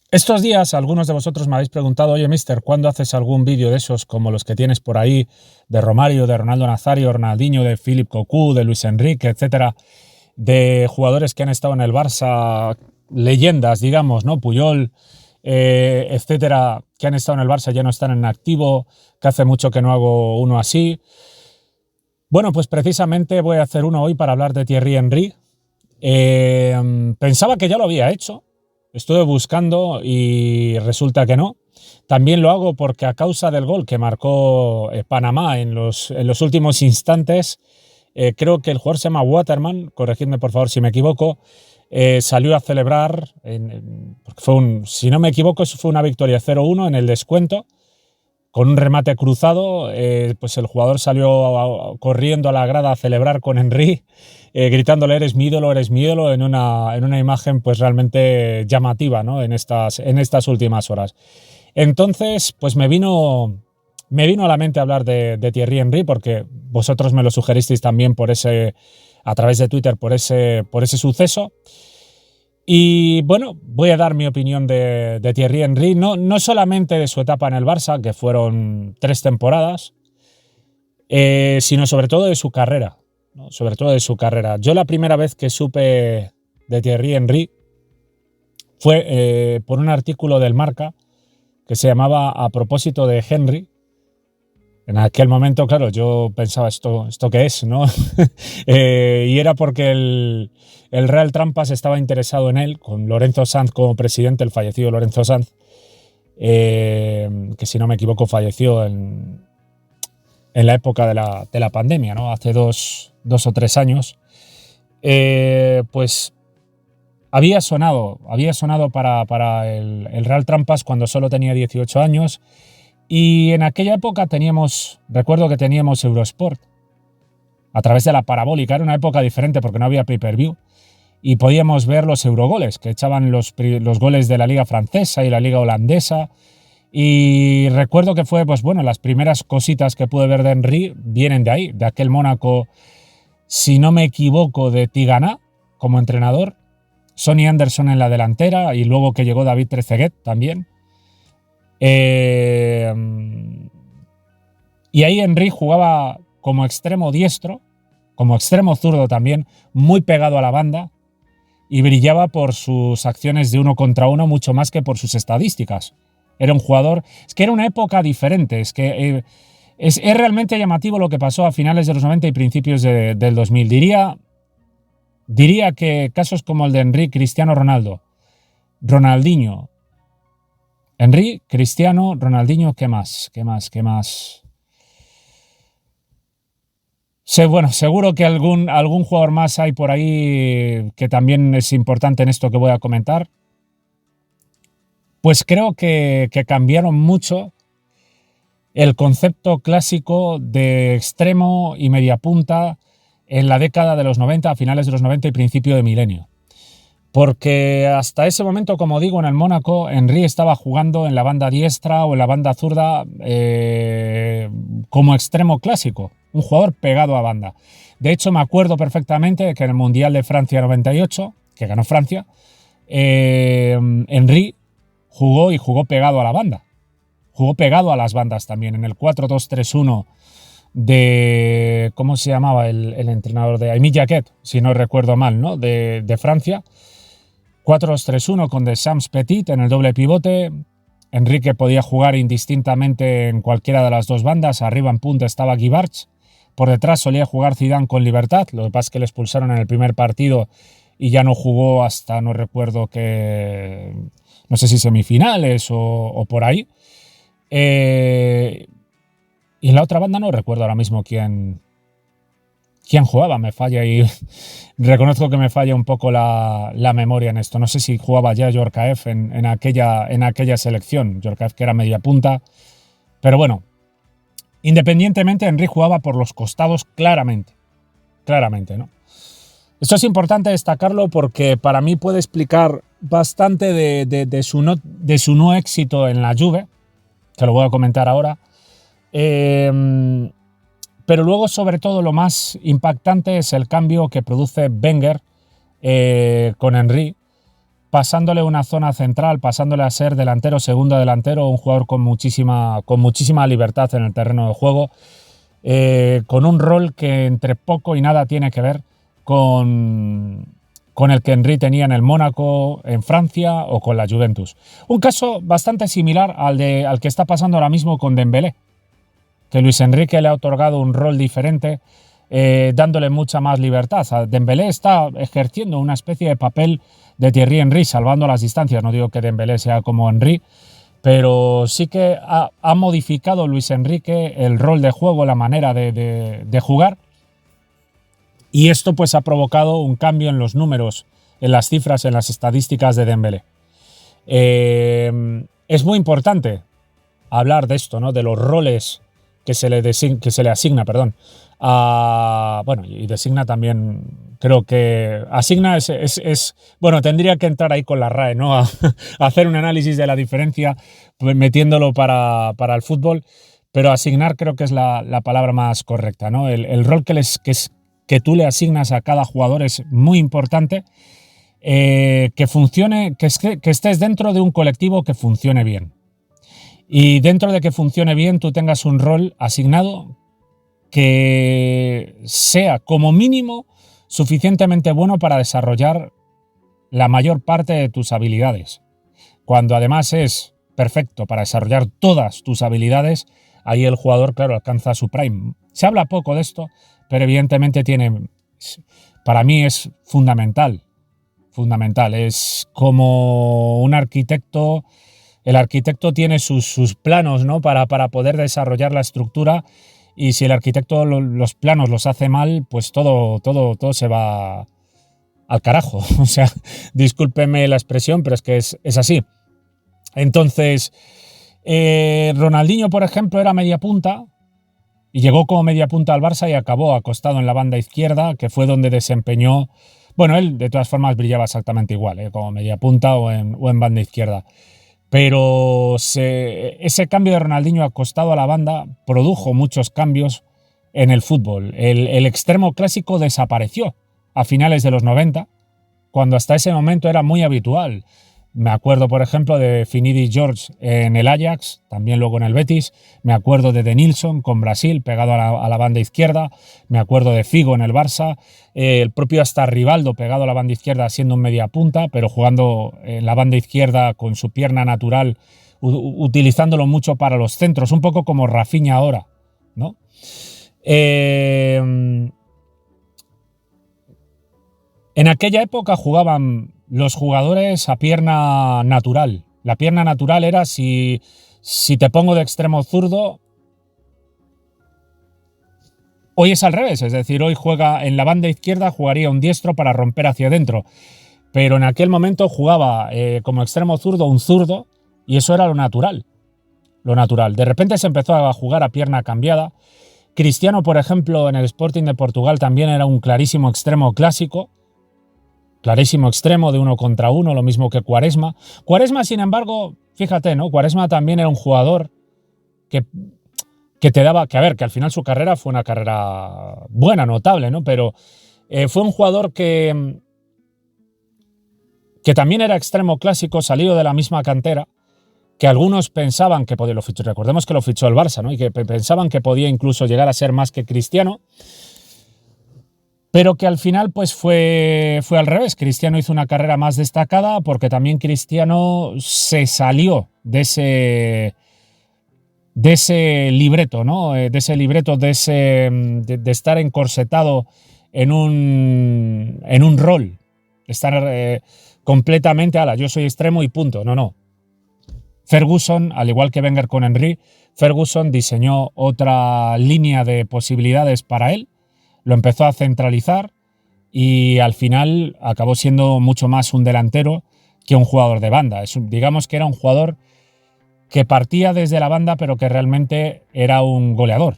Estos días algunos de vosotros me habéis preguntado, oye, mister, ¿cuándo haces algún vídeo de esos como los que tienes por ahí, de Romario, de Ronaldo Nazario, Ronaldinho, de Philippe Cocu, de Luis Enrique, etcétera, de jugadores que han estado en el Barça, leyendas, digamos, ¿no? Puyol, etcétera, que han estado en el Barça, ya no están en activo, que hace mucho que no hago uno así? Bueno, pues precisamente voy a hacer uno hoy para hablar de Thierry Henry. Pensaba que ya lo había hecho. Estuve buscando y resulta que no. También lo hago porque a causa del gol que marcó Panamá en los últimos instantes, creo que el jugador se llama Waterman, corregidme por favor si me equivoco, salió a celebrar, porque si no me equivoco, eso fue una victoria 0-1 en el descuento, con un remate cruzado, pues el jugador salió corriendo a la grada a celebrar con Henry, gritándole eres mi ídolo, en una imagen pues realmente llamativa, ¿no? en estas últimas horas. Entonces, pues me vino a la mente hablar de Thierry Henry, porque vosotros me lo sugeristeis también a través de Twitter por ese suceso. Y bueno, voy a dar mi opinión de Thierry Henry, no solamente de su etapa en el Barça, que fueron 3 temporadas, sino sobre todo de su carrera, ¿no? Sobre todo de su carrera. Yo la primera vez que supe de Thierry Henry fue por un artículo del Marca que se llamaba A propósito de Henry. En aquel momento, claro, yo pensaba, ¿esto qué es? ¿No? Y era porque el Real Trampas estaba interesado en él, con Lorenzo Sanz como presidente, el fallecido Lorenzo Sanz, que si no me equivoco falleció en la época de la pandemia, ¿no? Hace dos o tres años. Pues había sonado para el Real Trampas cuando solo tenía 18 años. Y en aquella época recuerdo que teníamos Eurosport a través de la parabólica. Era una época diferente porque no había pay-per-view y podíamos ver los Eurogoles, que echaban los goles de la liga francesa y la liga holandesa. Y recuerdo que fue, pues bueno, las primeras cositas que pude ver de Henry vienen de ahí, de aquel Mónaco, si no me equivoco, de Tigana como entrenador, Sonny Anderson en la delantera y luego que llegó David Trezeguet también. Y ahí Henry jugaba como extremo diestro, como extremo zurdo también, muy pegado a la banda y brillaba por sus acciones de uno contra uno mucho más que por sus estadísticas. Era un jugador... Es que era una época diferente, es que es realmente llamativo lo que pasó a finales de los 90 y principios del 2000. Diría que casos como el de Henry, Cristiano Ronaldo, Ronaldinho, Henry, Cristiano, Ronaldinho, ¿qué más? Bueno, seguro que algún jugador más hay por ahí que también es importante en esto que voy a comentar. Pues creo que cambiaron mucho el concepto clásico de extremo y media punta en la década de los 90, a finales de los 90 y principio de milenio. Porque hasta ese momento, como digo, en el Mónaco, Henry estaba jugando en la banda diestra o en la banda zurda como extremo clásico, un jugador pegado a banda. De hecho, me acuerdo perfectamente que en el Mundial de Francia 98, que ganó Francia, Henry jugó pegado a la banda. Jugó pegado a las bandas también, en el 4-2-3-1 de... ¿Cómo se llamaba el entrenador de Aimé Jacquet? Si no recuerdo mal, ¿no? De Francia. 4-2-3-1 con Deschamps Petit en el doble pivote. Enrique podía jugar indistintamente en cualquiera de las dos bandas. Arriba en punta estaba Guy Barch. Por detrás solía jugar Zidane con libertad. Lo que pasa es que le expulsaron en el primer partido y ya no jugó hasta, no recuerdo qué, no sé si semifinales o por ahí. Y en la otra banda no recuerdo ahora mismo quién jugaba, me falla y reconozco que me falla un poco la memoria en esto. No sé si jugaba ya Djorkaeff en aquella selección, Djorkaeff que era media punta, pero bueno, independientemente, Henry jugaba por los costados claramente, ¿no? Esto es importante destacarlo porque para mí puede explicar bastante de su no éxito en la Juve, que lo voy a comentar ahora. Pero luego, sobre todo, lo más impactante es el cambio que produce Wenger con Henry, pasándole una zona central, pasándole a ser delantero, segundo delantero, un jugador con muchísima libertad en el terreno de juego, con un rol que entre poco y nada tiene que ver con el que Henry tenía en el Mónaco, en Francia o con la Juventus. Un caso bastante similar al que está pasando ahora mismo con Dembélé, que Luis Enrique le ha otorgado un rol diferente, dándole mucha más libertad. Dembélé está ejerciendo una especie de papel de Thierry Henry, salvando las distancias. No digo que Dembélé sea como Henry, pero sí que ha modificado Luis Enrique el rol de juego, la manera de jugar, y esto pues ha provocado un cambio en los números, en las cifras, en las estadísticas de Dembélé. Es muy importante hablar de esto, ¿no? De los roles que se le asigna, perdón. Bueno, y designa también, creo que asigna bueno, tendría que entrar ahí con la RAE, ¿no? A hacer un análisis de la diferencia, metiéndolo para el fútbol, pero asignar creo que es la palabra más correcta, ¿no? El rol que tú le asignas a cada jugador es muy importante, que funcione, que estés dentro de un colectivo que funcione bien. Y dentro de que funcione bien, tú tengas un rol asignado que sea, como mínimo, suficientemente bueno para desarrollar la mayor parte de tus habilidades. Cuando además es perfecto para desarrollar todas tus habilidades, ahí el jugador, claro, alcanza su prime. Se habla poco de esto, pero evidentemente para mí es fundamental. Fundamental. Es como un arquitecto. El arquitecto tiene sus planos, ¿no? para poder desarrollar la estructura, y si el arquitecto los planos los hace mal, pues todo se va al carajo. O sea, discúlpeme la expresión, pero es que es así. Entonces, Ronaldinho, por ejemplo, era media punta y llegó como media punta al Barça y acabó acostado en la banda izquierda, que fue donde desempeñó. Bueno, él de todas formas brillaba exactamente igual, como media punta o en banda izquierda. Pero ese cambio de Ronaldinho acostado a la banda produjo muchos cambios en el fútbol. El extremo clásico desapareció a finales de los 90, cuando hasta ese momento era muy habitual. Me acuerdo, por ejemplo, de Finidi George en el Ajax, también luego en el Betis. Me acuerdo de Denilson con Brasil, pegado a la banda izquierda. Me acuerdo de Figo en el Barça. El propio hasta Rivaldo, pegado a la banda izquierda, siendo un media punta, pero jugando en la banda izquierda con su pierna natural, utilizándolo mucho para los centros, un poco como Rafinha ahora, ¿no? En aquella época jugaban los jugadores a pierna natural. La pierna natural era si te pongo de extremo zurdo. Hoy es al revés, es decir, hoy juega en la banda izquierda, jugaría un diestro para romper hacia adentro. Pero en aquel momento jugaba como extremo zurdo un zurdo, y eso era lo natural. Lo natural. De repente se empezó a jugar a pierna cambiada. Cristiano, por ejemplo, en el Sporting de Portugal también era un clarísimo extremo clásico. Clarísimo extremo de 1 contra 1, lo mismo que Quaresma. Quaresma, sin embargo, fíjate, ¿no? Quaresma también era un jugador que te daba, que al final su carrera fue una carrera buena, notable, ¿no? Pero fue un jugador que también era extremo clásico, salido de la misma cantera, que algunos pensaban que podía, recordemos que lo fichó el Barça, ¿no? Y que pensaban que podía incluso llegar a ser más que Cristiano, pero que al final pues fue al revés. Cristiano hizo una carrera más destacada porque también Cristiano se salió de ese libreto, ¿no? De estar encorsetado en un rol, de estar completamente, yo soy extremo y punto. No. Ferguson, al igual que Wenger con Henry, Ferguson diseñó otra línea de posibilidades para él, lo empezó a centralizar y al final acabó siendo mucho más un delantero que un jugador de banda. Digamos que era un jugador que partía desde la banda, pero que realmente era un goleador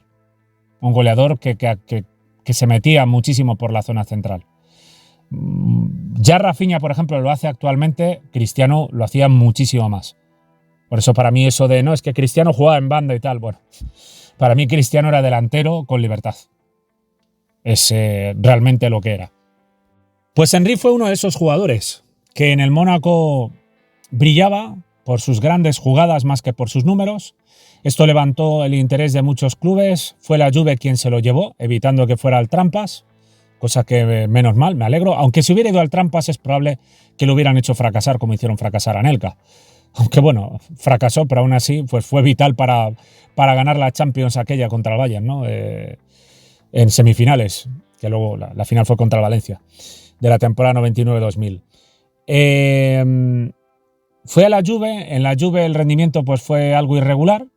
que se metía muchísimo por la zona central. Ya Rafinha, por ejemplo, lo hace actualmente, Cristiano lo hacía muchísimo más. Por eso para mí eso de, no, es que Cristiano jugaba en banda y tal, bueno, para mí Cristiano era delantero con libertad. Es realmente lo que era. Pues Henry fue uno de esos jugadores que en el Mónaco brillaba por sus grandes jugadas más que por sus números. Esto levantó el interés de muchos clubes. Fue la Juve quien se lo llevó, evitando que fuera al Trampas, cosa que menos mal, me alegro. Aunque si hubiera ido al Trampas es probable que lo hubieran hecho fracasar como hicieron fracasar a Anelka. Aunque bueno, fracasó, pero aún así pues fue vital para ganar la Champions aquella contra el Bayern, ¿no? En semifinales, que luego la final fue contra el Valencia, de la temporada 99-2000. Fue a la Juve. En la Juve el rendimiento pues fue algo irregular,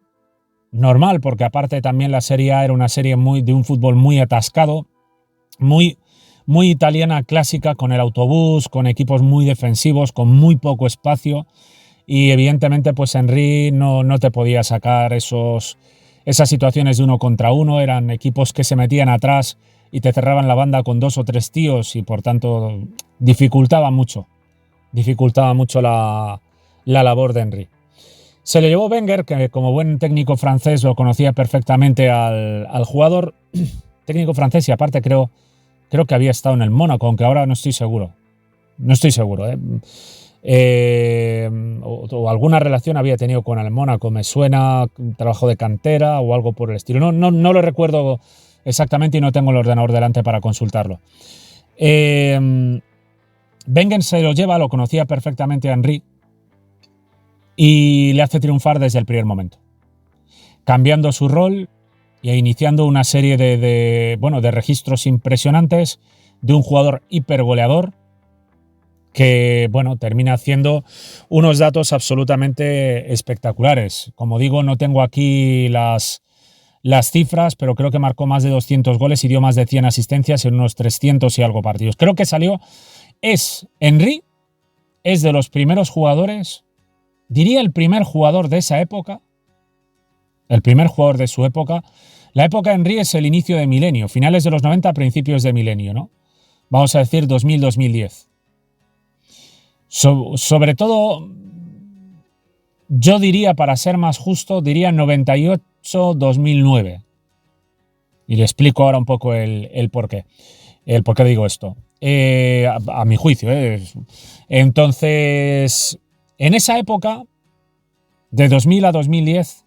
normal, porque aparte también la Serie A era una serie de un fútbol muy atascado, muy italiana clásica, con el autobús, con equipos muy defensivos, con muy poco espacio, y evidentemente pues Henry no te podía sacar esas situaciones de 1 contra 1, eran equipos que se metían atrás y te cerraban la banda con 2 o 3 tíos y por tanto dificultaba mucho la labor de Henry. Se le llevó Wenger, que como buen técnico francés lo conocía perfectamente al jugador. Técnico francés y aparte creo que había estado en el Mónaco, aunque ahora no estoy seguro. O alguna relación había tenido con el Mónaco. Me suena un trabajo de cantera o algo por el estilo. No lo recuerdo exactamente y no tengo el ordenador delante para consultarlo. Wenger se lo lleva, lo conocía perfectamente a Henry y le hace triunfar desde el primer momento, cambiando su rol e iniciando una serie de registros impresionantes de un jugador hipergoleador que termina haciendo unos datos absolutamente espectaculares. Como digo, no tengo aquí las cifras, pero creo que marcó más de 200 goles y dio más de 100 asistencias en unos 300 y algo partidos. Creo que Henry es de los primeros jugadores, diría el primer jugador de esa época, el primer jugador de su época. La época de Henry es el inicio de milenio, finales de los 90, principios de milenio, ¿no? Vamos a decir 2000-2010. Sobre todo, yo diría, para ser más justo, diría 98-2009. Y le explico ahora un poco el porqué. El por qué digo esto. A mi juicio. Entonces, en esa época, de 2000 a 2010,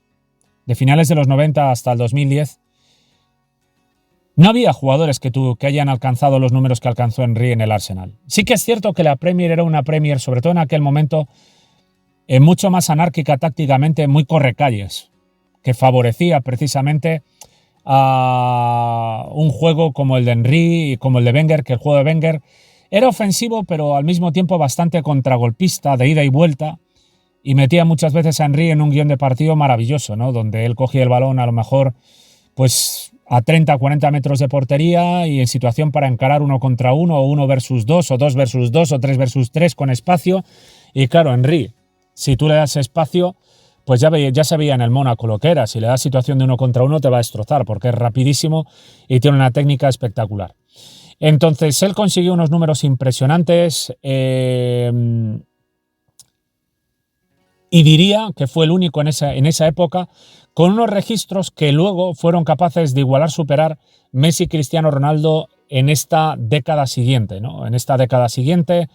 de finales de los 90 hasta el 2010, no había jugadores que hayan alcanzado los números que alcanzó Henry en el Arsenal. Sí que es cierto que la Premier era una Premier, sobre todo en aquel momento, mucho más anárquica tácticamente, muy correcalles, que favorecía precisamente a un juego como el de Henry y como el de Wenger, que el juego de Wenger era ofensivo, pero al mismo tiempo bastante contragolpista, de ida y vuelta, y metía muchas veces a Henry en un guión de partido maravilloso, ¿no? Donde él cogía el balón a lo mejor pues a 30-40 metros de portería y en situación para encarar 1 contra 1 o 1 versus 2 o 2 versus 2 o 3 versus 3 con espacio. Y claro, Henry, si tú le das espacio, pues ya se veía en el Mónaco lo que era. Si le das situación de 1 contra 1 te va a destrozar porque es rapidísimo y tiene una técnica espectacular. Entonces él consiguió unos números impresionantes y diría que fue el único en esa época, con unos registros que luego fueron capaces de igualar, superar Messi y Cristiano Ronaldo en esta década siguiente, ¿no? En esta década siguiente,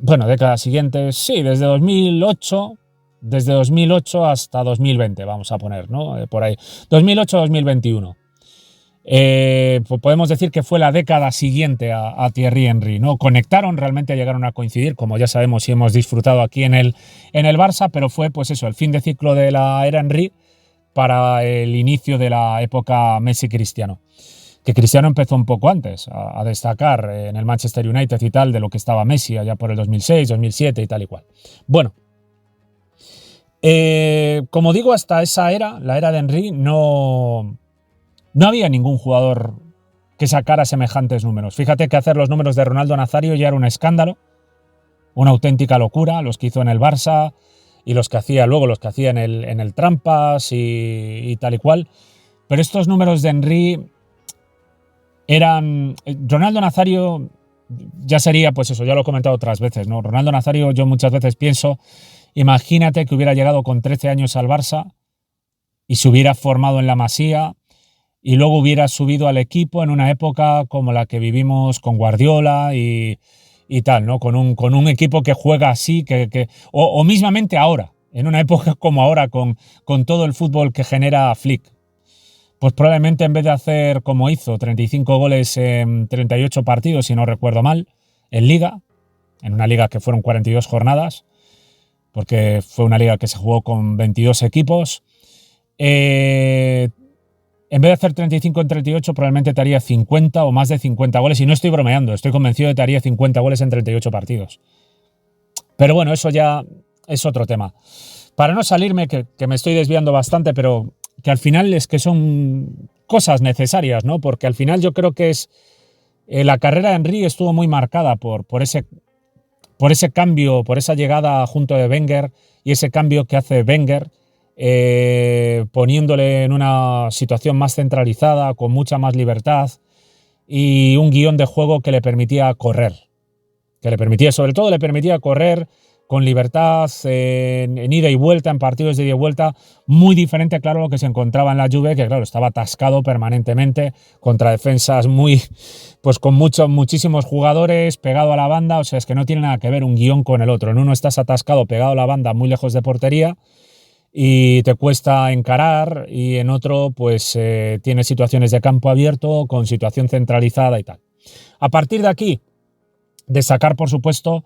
década siguiente, sí, desde 2008 hasta 2020, vamos a poner, ¿no? Por ahí, 2008-2021. Pues podemos decir que fue la década siguiente a Thierry Henry, ¿no? Conectaron, realmente llegaron a coincidir, como ya sabemos y hemos disfrutado aquí en el Barça, pero fue pues eso, el fin de ciclo de la era Henry para el inicio de la época Messi-Cristiano. Que Cristiano empezó un poco antes a destacar en el Manchester United y tal, de lo que estaba Messi allá por el 2006, 2007 y tal y cual. Bueno, como digo, hasta esa era, la era de Henry, no había ningún jugador que sacara semejantes números. Fíjate que hacer los números de Ronaldo Nazario ya era un escándalo, una auténtica locura, los que hizo en el Barça y los que hacía en el Trampas y tal y cual. Pero estos números de Henry eran... Ronaldo Nazario ya sería, pues eso, ya lo he comentado otras veces, ¿no? Ronaldo Nazario, yo muchas veces pienso, imagínate que hubiera llegado con 13 años al Barça y se hubiera formado en la Masía y luego hubiera subido al equipo en una época como la que vivimos con Guardiola y tal, ¿no? Con un equipo que juega así, o mismamente ahora, en una época como ahora, con todo el fútbol que genera Flick. Pues probablemente en vez de hacer como hizo, 35 goles en 38 partidos, si no recuerdo mal, en liga, en una liga que fueron 42 jornadas, porque fue una liga que se jugó con 22 equipos, en vez de hacer 35 en 38, probablemente te haría 50 o más de 50 goles. Y no estoy bromeando, estoy convencido de que te haría 50 goles en 38 partidos. Pero bueno, eso ya es otro tema. Para no salirme, que me estoy desviando bastante, pero que al final es que son cosas necesarias, ¿no? Porque al final yo creo que es la carrera de Henry estuvo muy marcada por ese cambio, por esa llegada junto de Wenger y ese cambio que hace Wenger, poniéndole en una situación más centralizada, con mucha más libertad y un guión de juego que le permitía correr, sobre todo le permitía correr con libertad en ida y vuelta, en partidos de ida y vuelta, muy diferente, claro, a lo que se encontraba en la Juve, que claro, estaba atascado permanentemente contra defensas pues con muchísimos jugadores, pegado a la banda, o sea, es que no tiene nada que ver un guión con el otro. En uno estás atascado, pegado a la banda, muy lejos de portería, y te cuesta encarar, y en otro, pues tienes situaciones de campo abierto, con situación centralizada y tal. A partir de aquí, destacar, por supuesto,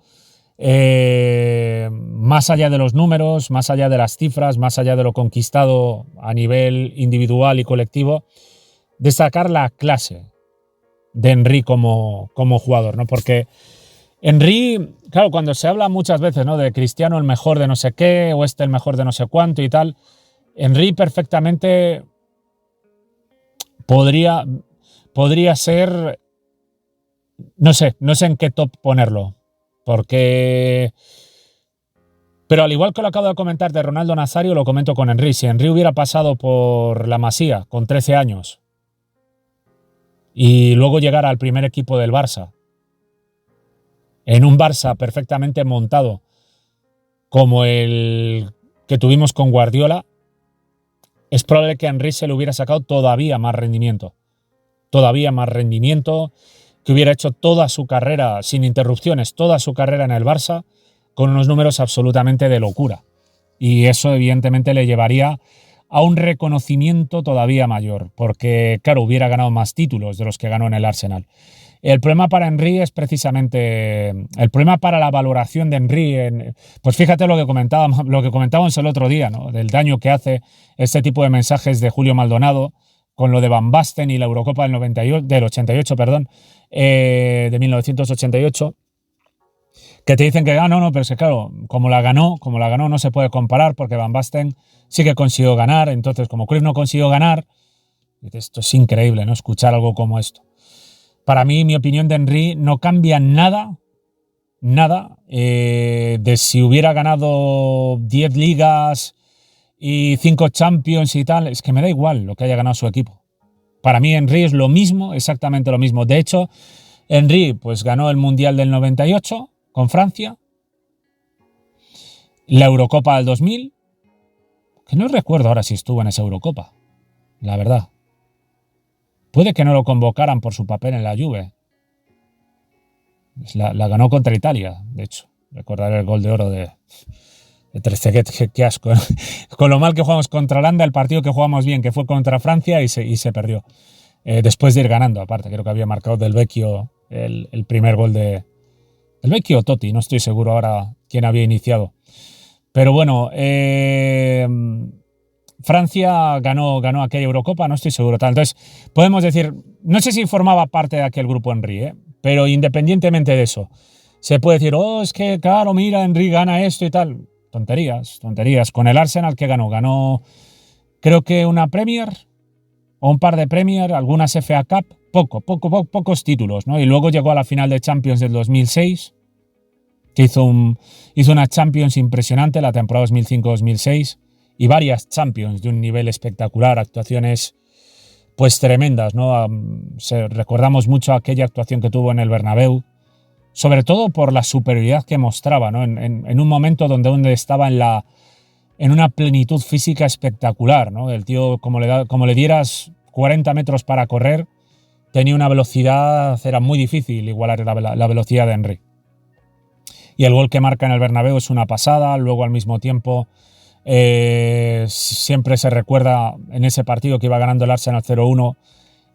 más allá de los números, más allá de las cifras, más allá de lo conquistado a nivel individual y colectivo, destacar la clase de Henry como jugador, ¿no? Porque Henry, claro, cuando se habla muchas veces, ¿no?, de Cristiano el mejor de no sé qué, o el mejor de no sé cuánto y tal, Henry perfectamente podría ser, no sé en qué top ponerlo. Pero al igual que lo acabo de comentar de Ronaldo Nazario, lo comento con Henry. Si Henry hubiera pasado por la Masía con 13 años y luego llegara al primer equipo del Barça, en un Barça perfectamente montado como el que tuvimos con Guardiola, es probable que Henry se le hubiera sacado todavía más rendimiento, que hubiera hecho toda su carrera sin interrupciones, toda su carrera en el Barça, con unos números absolutamente de locura. Y eso evidentemente le llevaría a un reconocimiento todavía mayor, porque claro, hubiera ganado más títulos de los que ganó en el Arsenal. El problema para Henry es precisamente el problema para la valoración de Henry. Pues fíjate lo que comentábamos el otro día, ¿no?, del daño que hace este tipo de mensajes de Julio Maldonado con lo de Van Basten y la Eurocopa del 88, de 1988, que te dicen que no, pero es que claro, como la ganó no se puede comparar, porque Van Basten sí que consiguió ganar. Entonces, como Cruyff no consiguió ganar, esto es increíble, ¿no?, escuchar algo como esto. Para mí, mi opinión de Henry no cambia nada de si hubiera ganado 10 ligas y 5 Champions y tal. Es que me da igual lo que haya ganado su equipo. Para mí Henry es lo mismo, exactamente lo mismo. De hecho, Henry pues ganó el Mundial del 98 con Francia, la Eurocopa del 2000, que no recuerdo ahora si estuvo en esa Eurocopa, la verdad. Puede que no lo convocaran por su papel en la Juve. La ganó contra Italia, de hecho. Recordaré el gol de oro de Trezeguet, qué asco, ¿no? Con lo mal que jugamos contra Holanda, el partido que jugamos bien, que fue contra Francia, y se perdió. Después de ir ganando, aparte, creo que había marcado Del Vecchio el primer gol de... Del Vecchio o Totti, no estoy seguro ahora quién había iniciado. Pero bueno, Francia ganó aquella Eurocopa, no estoy seguro tal. Entonces, podemos decir, no sé si formaba parte de aquel grupo Henry, pero independientemente de eso, se puede decir, es que claro, mira, Henry gana esto y tal. Tonterías. Con el Arsenal, ¿qué ganó? Creo que una Premier o un par de Premier, algunas FA Cup, pocos títulos, ¿no? Y luego llegó a la final de Champions del 2006, que hizo una Champions impresionante, la temporada 2005-2006, y varias Champions de un nivel espectacular, actuaciones pues tremendas, ¿no? Recordamos mucho aquella actuación que tuvo en el Bernabéu, sobre todo por la superioridad que mostraba, ¿no? En un momento donde estaba en una plenitud física espectacular, ¿no? El tío, como le dieras 40 metros para correr, tenía una velocidad, era muy difícil igualar la velocidad de Henry. Y el gol que marca en el Bernabéu es una pasada. Luego, al mismo tiempo, siempre se recuerda en ese partido que iba ganando el Arsenal 0-1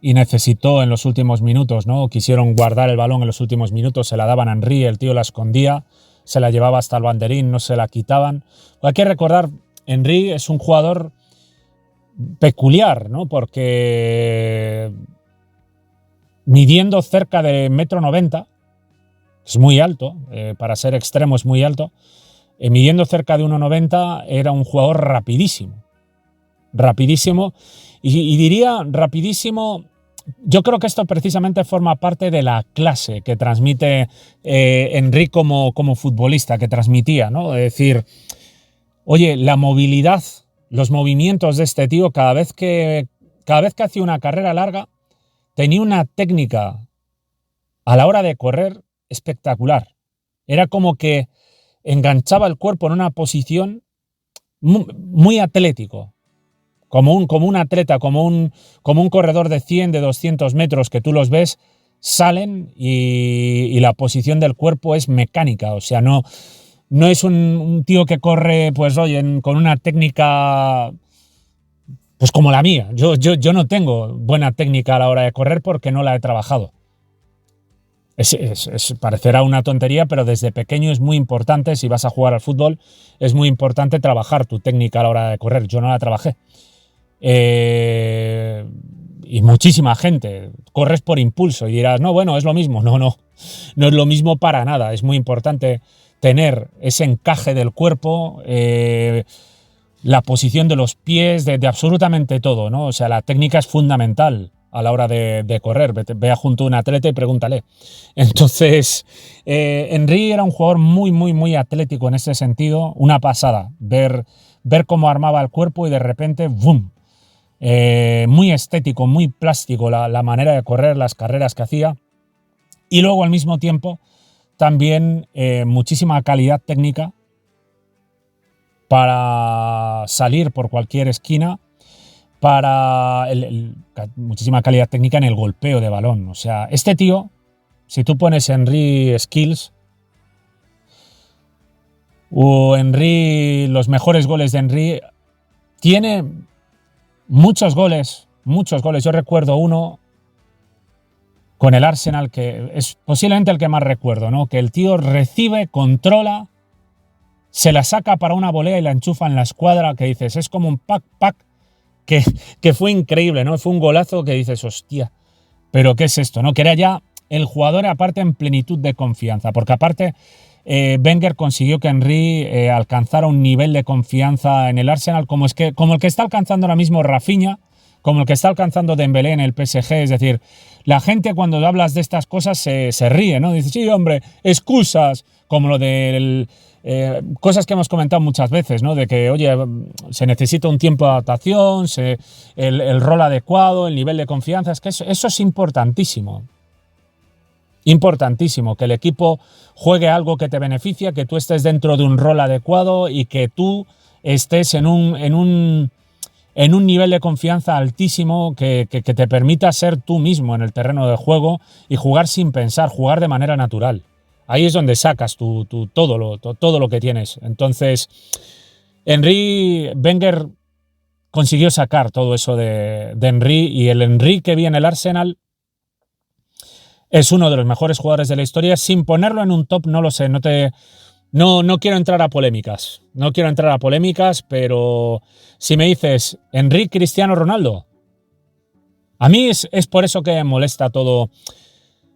y necesitó en los últimos minutos, ¿no? Quisieron guardar el balón en los últimos minutos, se la daban a Henry, el tío la escondía, se la llevaba hasta el banderín, no se la quitaban. Hay que recordar, Henry es un jugador peculiar, ¿no? Porque midiendo cerca de 1,90 m, es muy alto, para ser extremo es muy alto, midiendo cerca de 1,90 m era un jugador rapidísimo, y diría rapidísimo. Yo creo que esto precisamente forma parte de la clase que transmite Henry como futbolista, que transmitía, ¿no? Es decir, oye, la movilidad, los movimientos de este tío, cada vez que hacía una carrera larga, tenía una técnica a la hora de correr espectacular. Era como que enganchaba el cuerpo en una posición muy atlético, como un atleta, como un corredor de 100, de 200 metros que tú los ves, salen y la posición del cuerpo es mecánica. O sea, no es un tío que corre, pues oye, con una técnica pues como la mía. Yo no tengo buena técnica a la hora de correr porque no la he trabajado. Parecerá una tontería, pero desde pequeño es muy importante, si vas a jugar al fútbol, es muy importante trabajar tu técnica a la hora de correr. Yo no la trabajé. Y muchísima gente, corres por impulso y dirás, no, bueno, es lo mismo. No es lo mismo para nada. Es muy importante tener ese encaje del cuerpo, la posición de los pies, de absolutamente todo, ¿no? O sea, la técnica es fundamental a la hora de correr. Vea junto a un atleta y pregúntale. Entonces, Henry era un jugador muy atlético en ese sentido. Una pasada, ver cómo armaba el cuerpo y de repente, ¡bum! Muy estético, muy plástico la manera de correr, las carreras que hacía. Y luego, al mismo tiempo, también muchísima calidad técnica para salir por cualquier esquina, para muchísima calidad técnica en el golpeo de balón. O sea, este tío, si tú pones Henry Skills o Henry, los mejores goles de Henry, tiene muchos goles. Yo recuerdo uno con el Arsenal, que es posiblemente el que más recuerdo, ¿no? Que el tío recibe, controla, se la saca para una volea y la enchufa en la escuadra, que dices, es como un pack, que fue increíble, ¿no? Fue un golazo que dices, hostia, pero ¿qué es esto, no? Que era ya el jugador aparte en plenitud de confianza, porque aparte Wenger consiguió que Henry alcanzara un nivel de confianza en el Arsenal como el que está alcanzando ahora mismo Rafinha, como el que está alcanzando Dembélé en el PSG. Es decir, la gente cuando hablas de estas cosas se ríe, ¿no? Dice, sí, hombre, excusas, como lo del... cosas que hemos comentado muchas veces, ¿no? De que, oye, se necesita un tiempo de adaptación, el rol adecuado, el nivel de confianza. Es que eso es importantísimo. Importantísimo, que el equipo juegue algo que te beneficia, que tú estés dentro de un rol adecuado y que tú estés en un nivel de confianza altísimo que te permita ser tú mismo en el terreno de juego y jugar sin pensar, jugar de manera natural. Ahí es donde sacas todo lo que tienes. Entonces, Wenger consiguió sacar todo eso de Henry, y el Henry que vi en el Arsenal es uno de los mejores jugadores de la historia. Sin ponerlo en un top, no lo sé, no quiero entrar a polémicas. No quiero entrar a polémicas, pero si me dices Henry, Cristiano Ronaldo, a mí es por eso que me molesta todo.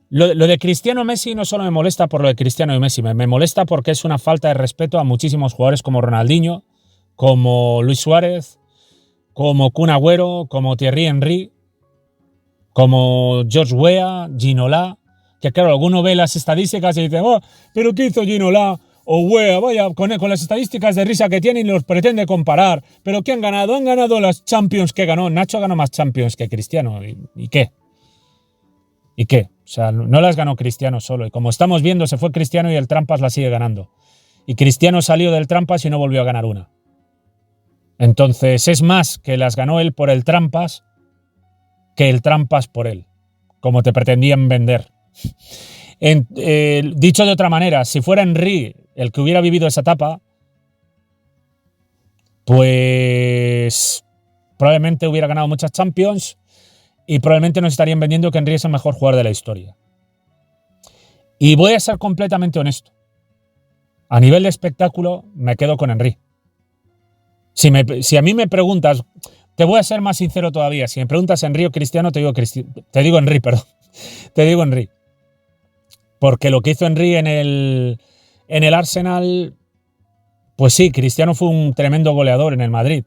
Lo de Cristiano Messi no solo me molesta por lo de Cristiano y Messi, me molesta porque es una falta de respeto a muchísimos jugadores como Ronaldinho, como Luis Suárez, como Kun Agüero, como Thierry Henry, como George Weah, Ginola, que claro, alguno ve las estadísticas y dice, oh, pero ¿qué hizo Ginola o Weah? Vaya, con las estadísticas de risa que tienen y los pretende comparar. ¿Pero qué han ganado? Han ganado las Champions que ganó. Nacho ganó más Champions que Cristiano. ¿Y qué? ¿Y qué? O sea, no las ganó Cristiano solo. Y como estamos viendo, se fue Cristiano y el Trampas la sigue ganando. Y Cristiano salió del Trampas y no volvió a ganar una. Entonces, es más que las ganó él por el Trampas que el Trampas por él, como te pretendían vender. Dicho de otra manera, si fuera Henry el que hubiera vivido esa etapa, pues probablemente hubiera ganado muchas Champions y probablemente nos estarían vendiendo que Henry es el mejor jugador de la historia. Y voy a ser completamente honesto. A nivel de espectáculo, me quedo con Henry. Si a mí me preguntas, te voy a ser más sincero todavía. Si me preguntas Henry o Cristiano, te digo Henry, perdón. Te digo Henry. Porque lo que hizo Henry en el Arsenal, pues sí, Cristiano fue un tremendo goleador en el Madrid.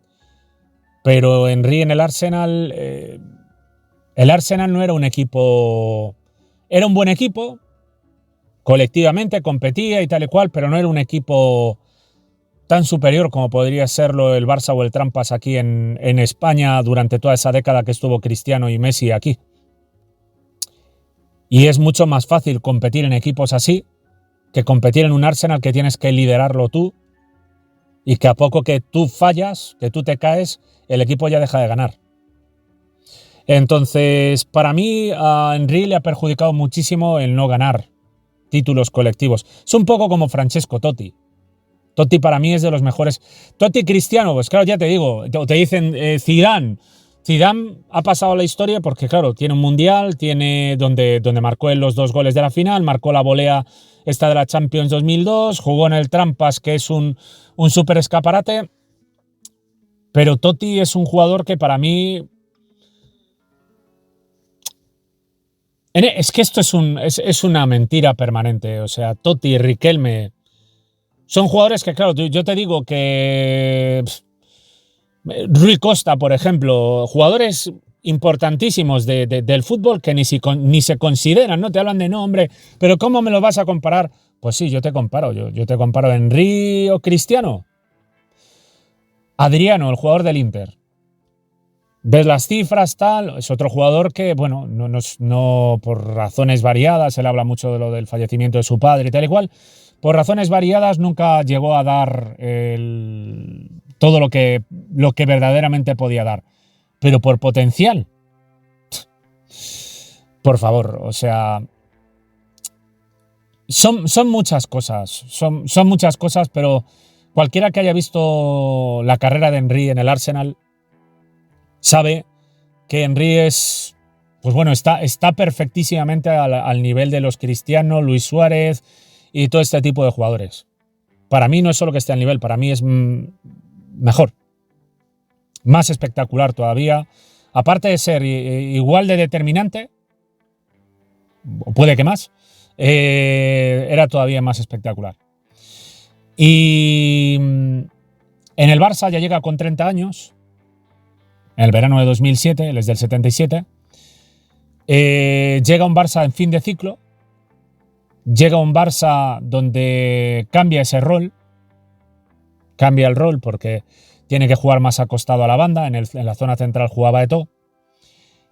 Pero Henry en el Arsenal no era un equipo. Era un buen equipo. Colectivamente competía y tal y cual, pero no era un equipo tan superior como podría serlo el Barça o el Trampas aquí en España durante toda esa década que estuvo Cristiano y Messi aquí. Y es mucho más fácil competir en equipos así que competir en un Arsenal que tienes que liderarlo tú y que a poco que tú fallas, que tú te caes, el equipo ya deja de ganar. Entonces, para mí, a Henry le ha perjudicado muchísimo el no ganar títulos colectivos. Es un poco como Francesco Totti. Totti para mí es de los mejores. Totti y Cristiano, pues claro, ya te digo, te dicen Zidane. Zidane ha pasado a la historia porque, claro, tiene un mundial, tiene donde marcó los 2 goles de la final, marcó la volea esta de la Champions 2002, jugó en el Trampas, que es un súper escaparate. Pero Totti es un jugador que para mí. Es que esto es una mentira permanente. O sea, Totti y Riquelme son jugadores que, claro, yo te digo que Rui Costa, por ejemplo, jugadores importantísimos del fútbol que ni se consideran, ¿no? Te hablan de no, hombre, pero ¿cómo me lo vas a comparar? Pues sí, yo te comparo. Yo te comparo Henry o Cristiano. Adriano, el jugador del Inter. Ves las cifras, tal, es otro jugador que, bueno, no por razones variadas, él habla mucho de lo del fallecimiento de su padre y tal y cual, por razones variadas nunca llegó a dar todo lo que verdaderamente podía dar. Pero por potencial, por favor, o sea, son muchas cosas, son muchas cosas, pero cualquiera que haya visto la carrera de Henry en el Arsenal sabe que Henry es, pues bueno, está perfectísimamente al nivel de los Cristiano, Luis Suárez y todo este tipo de jugadores. Para mí no es solo que esté al nivel, para mí es mejor, más espectacular todavía. Aparte de ser igual de determinante, o puede que más, era todavía más espectacular. Y en el Barça ya llega con 30 años, en el verano de 2007, él es del 77, llega un Barça en fin de ciclo, llega un Barça donde cambia ese rol, cambia el rol porque tiene que jugar más acostado a la banda, en la zona central jugaba Eto'o,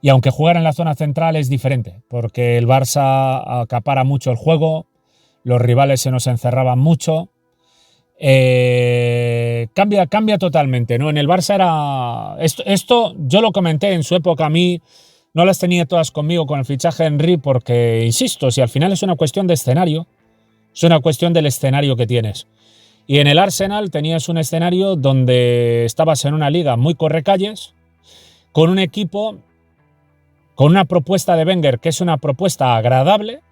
y aunque jugar en la zona central es diferente, porque el Barça acapara mucho el juego, los rivales se nos encerraban mucho. Cambia totalmente, ¿no? En el Barça era. Esto yo lo comenté en su época, a mí no las tenía todas conmigo con el fichaje de Henry, porque, insisto, si al final es una cuestión de escenario, es una cuestión del escenario que tienes. Y en el Arsenal tenías un escenario donde estabas en una liga muy correcalles, con un equipo, con una propuesta de Wenger que es una propuesta agradable,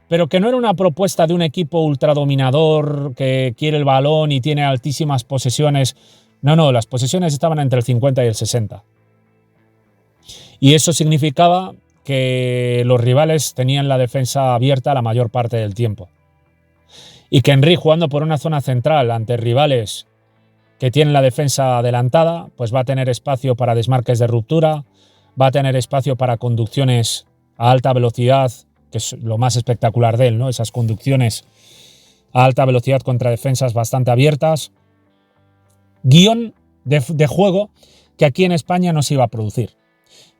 pero que no era una propuesta de un equipo ultradominador que quiere el balón y tiene altísimas posesiones. No, las posesiones estaban entre el 50 y el 60. Y eso significaba que los rivales tenían la defensa abierta la mayor parte del tiempo. Y que Henry, jugando por una zona central ante rivales que tienen la defensa adelantada, pues va a tener espacio para desmarques de ruptura, va a tener espacio para conducciones a alta velocidad, que es lo más espectacular de él, ¿no? Esas conducciones a alta velocidad contra defensas bastante abiertas. Guión de juego que aquí en España no se iba a producir,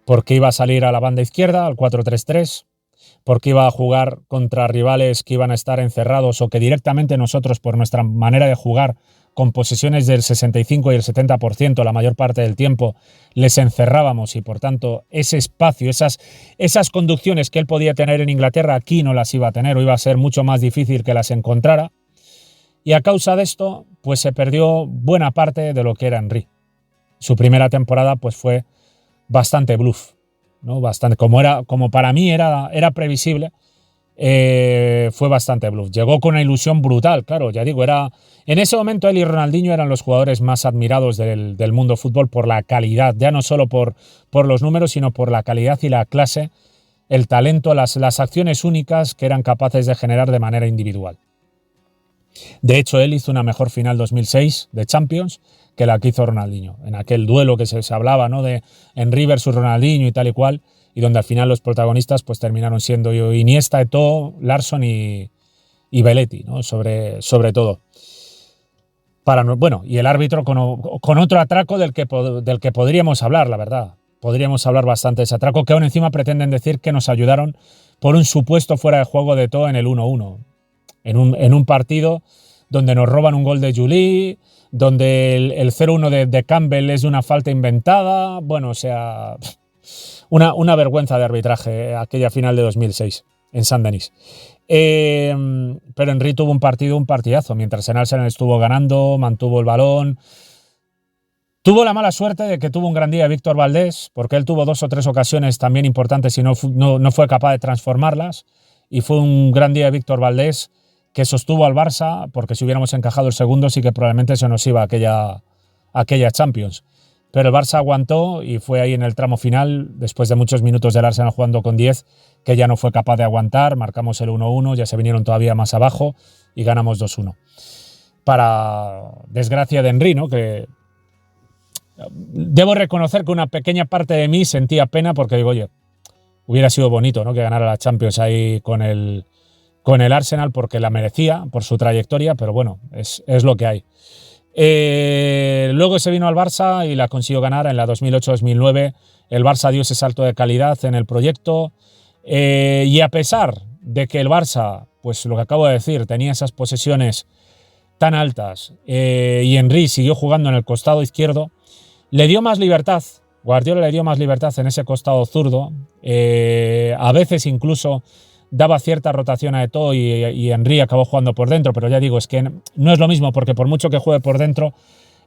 porque iba a salir a la banda izquierda, al 4-3-3, porque iba a jugar contra rivales que iban a estar encerrados o que directamente nosotros, por nuestra manera de jugar, con posesiones del 65 y el 70% la mayor parte del tiempo, les encerrábamos y por tanto ese espacio, esas conducciones que él podía tener en Inglaterra aquí no las iba a tener o iba a ser mucho más difícil que las encontrara. Y a causa de esto, pues se perdió buena parte de lo que era Henry. Su primera temporada pues fue bastante bluff, ¿no? Bastante, como para mí era previsible, fue bastante bluff. Llegó con una ilusión brutal, claro, ya digo, en ese momento él y Ronaldinho eran los jugadores más admirados del mundo fútbol por la calidad, ya no solo por los números, sino por la calidad y la clase, el talento, las acciones únicas que eran capaces de generar de manera individual. De hecho, él hizo una mejor final 2006 de Champions que la que hizo Ronaldinho, en aquel duelo que se hablaba, ¿no?, de Henry versus Ronaldinho y tal y cual, y donde al final los protagonistas pues terminaron siendo Iniesta, Eto'o, Larsson y Belletti, ¿no?, sobre todo. Bueno, y el árbitro con otro atraco del que podríamos hablar, la verdad. Podríamos hablar bastante de ese atraco, que aún encima pretenden decir que nos ayudaron por un supuesto fuera de juego de Eto'o en el 1-1. En un partido donde nos roban un gol de Juli, donde el 0-1 de Campbell es de una falta inventada. Bueno, o sea, una vergüenza de arbitraje aquella final de 2006 en Saint-Denis. Pero Henry tuvo un partidazo, mientras el Arsenal estuvo ganando, mantuvo el balón. Tuvo la mala suerte de que tuvo un gran día Víctor Valdés, porque él tuvo 2 o 3 ocasiones también importantes y no fue capaz de transformarlas. Y fue un gran día de Víctor Valdés que sostuvo al Barça, porque si hubiéramos encajado el segundo sí que probablemente se nos iba aquella Champions. Pero el Barça aguantó y fue ahí en el tramo final, después de muchos minutos del Arsenal jugando con 10, que ya no fue capaz de aguantar, marcamos el 1-1, ya se vinieron todavía más abajo y ganamos 2-1. Para desgracia de Henry, ¿no?, que debo reconocer que una pequeña parte de mí sentía pena porque digo, oye, hubiera sido bonito, ¿no?, que ganara la Champions ahí con el Arsenal, porque la merecía por su trayectoria, pero bueno, es lo que hay. Luego se vino al Barça y la consiguió ganar en la 2008-2009. El Barça dio ese salto de calidad en el proyecto, y a pesar de que el Barça, pues lo que acabo de decir, tenía esas posesiones tan altas, y Henry siguió jugando en el costado izquierdo, le dio más libertad. Guardiola le dio más libertad en ese costado zurdo. A veces incluso daba cierta rotación a Eto'o y Henry acabó jugando por dentro, pero ya digo, es que no es lo mismo, porque por mucho que juegue por dentro,